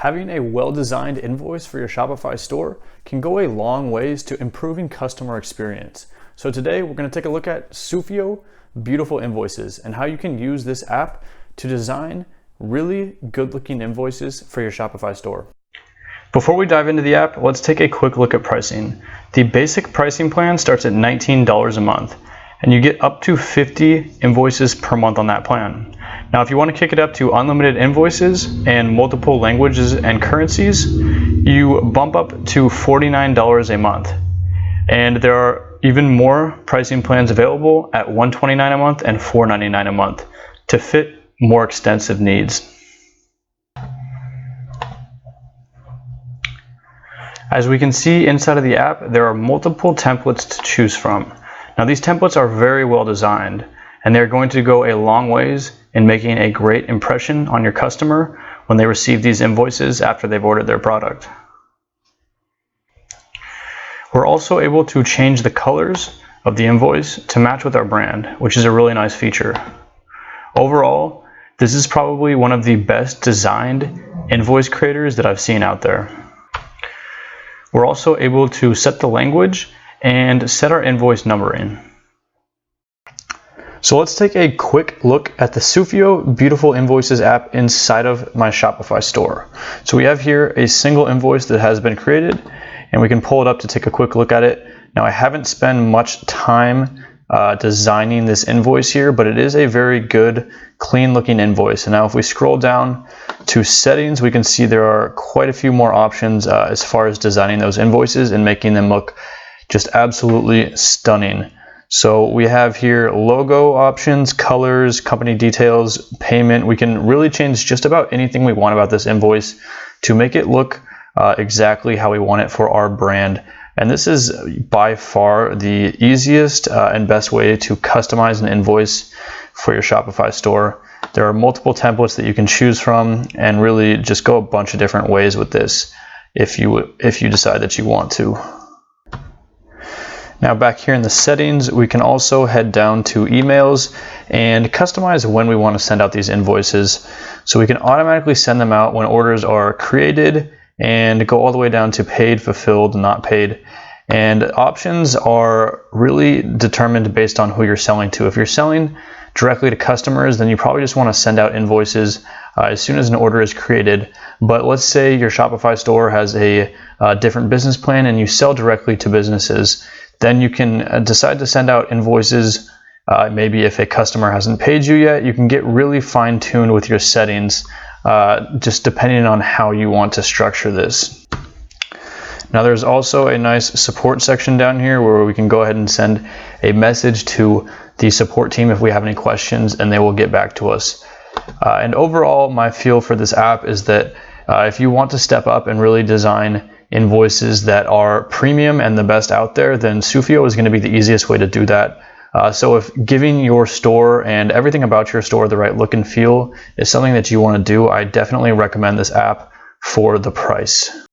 Having a well-designed invoice for your Shopify store can go a long ways to improving customer experience. So today we're going to take a look at Sufio Beautiful Invoices and how you can use this app to design really good-looking invoices for your Shopify store. Before we dive into the app, let's take a quick look at pricing. The basic pricing plan starts at $19 a month, and you get up to 50 invoices per month on that plan. Now, if you want to kick it up to unlimited invoices and multiple languages and currencies, you bump up to $49 a month. And there are even more pricing plans available at $129 a month and $499 a month to fit more extensive needs. As we can see inside of the app, there are multiple templates to choose from. Now, these templates are very well designed, and they're going to go a long ways in making a great impression on your customer when they receive these invoices after they've ordered their product. We're also able to change the colors of the invoice to match with our brand, which is a really nice feature. Overall, this is probably one of the best designed invoice creators that I've seen out there. We're also able to set the language and set our invoice numbering. So let's take a quick look at the Sufio Beautiful Invoices app inside of my Shopify store. So we have here a single invoice that has been created, and we can pull it up to take a quick look at it. Now, I haven't spent much time designing this invoice here, but it is a very good, clean looking invoice. And now if we scroll down to settings, we can see there are quite a few more options as far as designing those invoices and making them look just absolutely stunning. So we have here logo options, colors, company details, payment. We can really change just about anything we want about this invoice to make it look exactly how we want it for our brand. And this is by far the easiest and best way to customize an invoice for your Shopify store. There are multiple templates that you can choose from, and really just go a bunch of different ways with this if you decide that you want to. Now, back here in the settings, we can also head down to emails and customize when we want to send out these invoices. So we can automatically send them out when orders are created and go all the way down to paid, fulfilled, not paid. And options are really determined based on who you're selling to. If you're selling directly to customers, then you probably just want to send out invoices as soon as an order is created. But let's say your Shopify store has a different business plan and you sell directly to businesses. Then you can decide to send out invoices. Maybe if a customer hasn't paid you yet, you can get really fine-tuned with your settings, just depending on how you want to structure this. Now, there's also a nice support section down here where we can go ahead and send a message to the support team if we have any questions, and they will get back to us. And overall, my feel for this app is that if you want to step up and really design invoices that are premium and the best out there, then Sufio is going to be the easiest way to do that. So if giving your store and everything about your store the right look and feel is something that you want to do, I definitely recommend this app for the price.